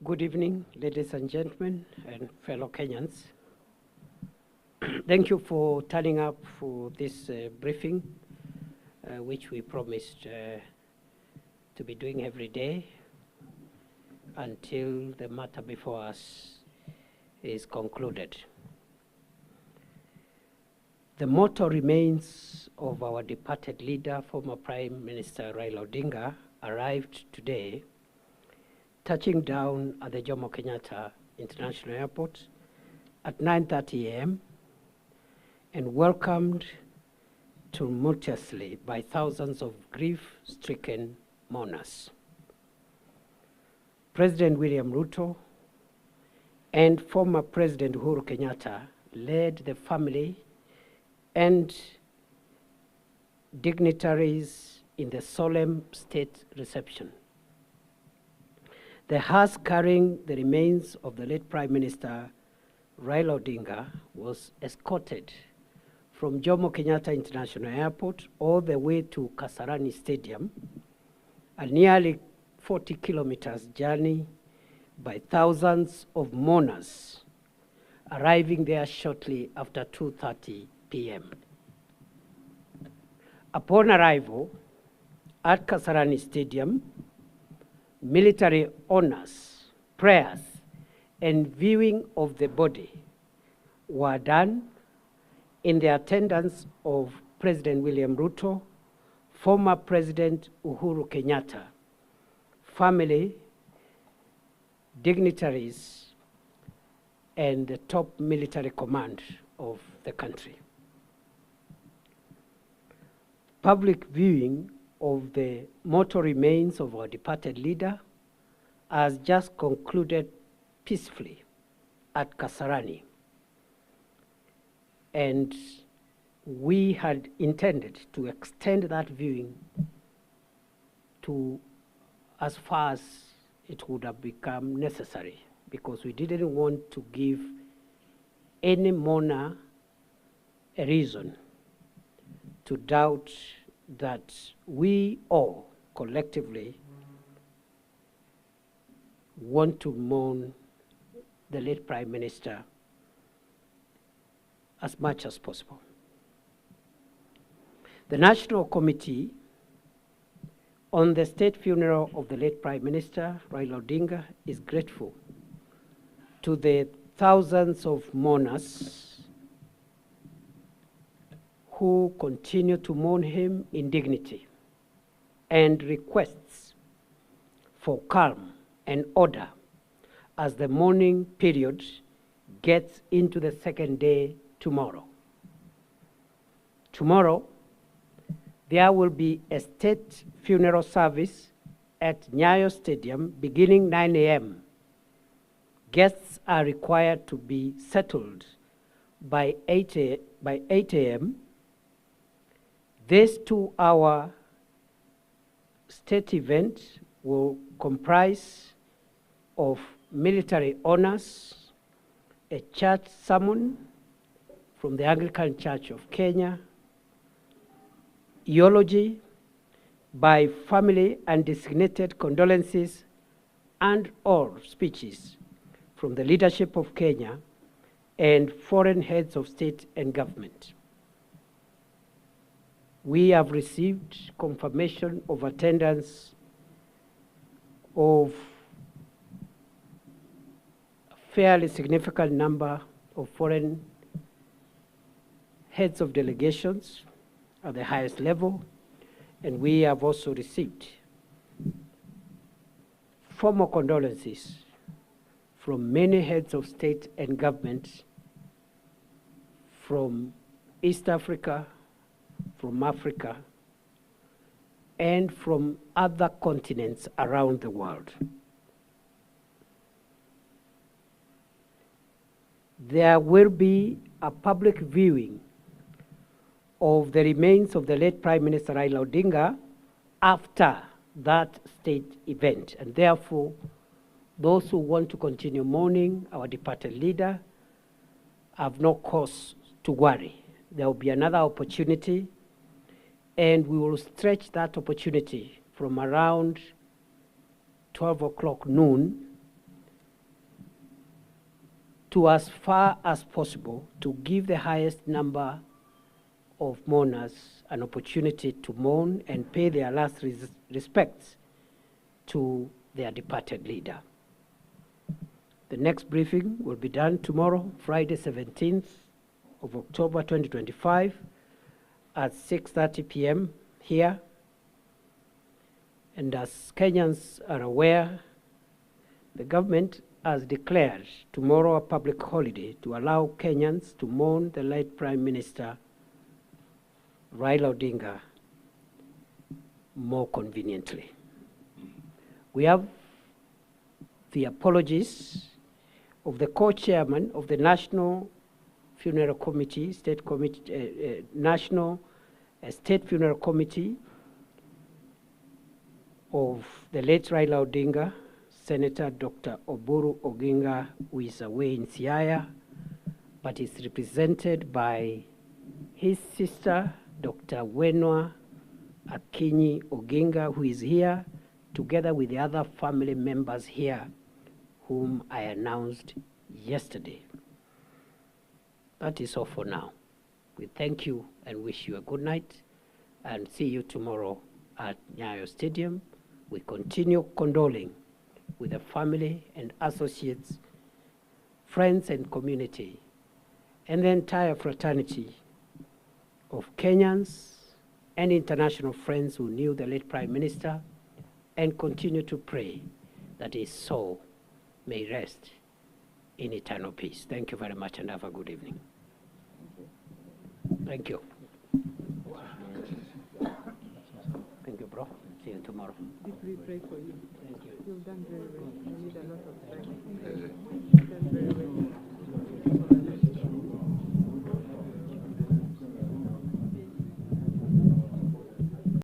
Good evening, ladies and gentlemen, and fellow Kenyans. Thank you for turning up for this briefing, which we promised to be doing every day until the matter before us is concluded. The motto remains of our departed leader, former Prime Minister Raila Odinga, arrived today, touching down at the Jomo Kenyatta International Airport at 9:30 a.m. and welcomed tumultuously by thousands of grief-stricken mourners. President William Ruto and former President Uhuru Kenyatta led the family and dignitaries in the solemn state reception. The hearse carrying the remains of the late Prime Minister Raila Odinga was escorted from Jomo Kenyatta International Airport all the way to Kasarani Stadium, a nearly 40 kilometers journey by thousands of mourners, arriving there shortly after 2:30 p.m. Upon arrival at Kasarani Stadium, military honors, prayers, and viewing of the body were done in the attendance of President William Ruto, former President Uhuru Kenyatta, family, dignitaries, and the top military command of the country. Public viewing of the mortal remains of our departed leader has just concluded peacefully at Kasarani. And we had intended to extend that viewing to as far as it would have become necessary, because we didn't want to give any mourner a reason to doubt that we all collectively want to mourn the late Prime Minister as much as possible. The National Committee on the state funeral of the late Prime Minister Raila Odinga is grateful to the thousands of mourners who continue to mourn him in dignity, and requests for calm and order as the mourning period gets into the second day tomorrow. Tomorrow, there will be a state funeral service at Nyayo Stadium beginning 9 a.m. Guests are required to be settled by 8 a.m. This 2-hour state event will comprise of military honors, a church sermon from the Anglican Church of Kenya, eulogy by family and designated condolences, and or speeches from the leadership of Kenya and foreign heads of state and government. We have received confirmation of attendance of a fairly significant number of foreign heads of delegations at the highest level, and we have also received formal condolences from many heads of state and government from East Africa, from Africa, and from other continents around the world. There will be a public viewing of the remains of the late Prime Minister Raila Odinga after that state event, and therefore those who want to continue mourning our departed leader have no cause to worry. there will be another opportunity, and we will stretch that opportunity from around 12 o'clock noon to as far as possible to give the highest number of mourners an opportunity to mourn and pay their last respects to their departed leader. The next briefing will be done tomorrow, Friday 17th of October 2025 at 6:30 p.m. here. And as Kenyans are aware, the government has declared tomorrow a public holiday to allow Kenyans to mourn the late Prime Minister Raila Odinga more conveniently. We have the apologies of the co-chairman of the National Funeral Committee, National State Funeral Committee of the late Raila Odinga, Senator Dr. Oburu Oginga, who is away in Siaya, but is represented by his sister, Dr. Wenwa Akinyi Oginga, who is here, together with the other family members here, whom I announced yesterday. That is all for now. We thank you and wish you a good night, and see you tomorrow at Nyayo Stadium. We continue condoling with the family and associates, friends and community, and the entire fraternity of Kenyans and international friends who knew the late Prime Minister, and continue to pray that his soul may rest in eternal peace. Thank you very much and have a good evening. Thank you. Thank you, bro. See you tomorrow. Did we pray for you? Thank you. You've done very well. You need a lot of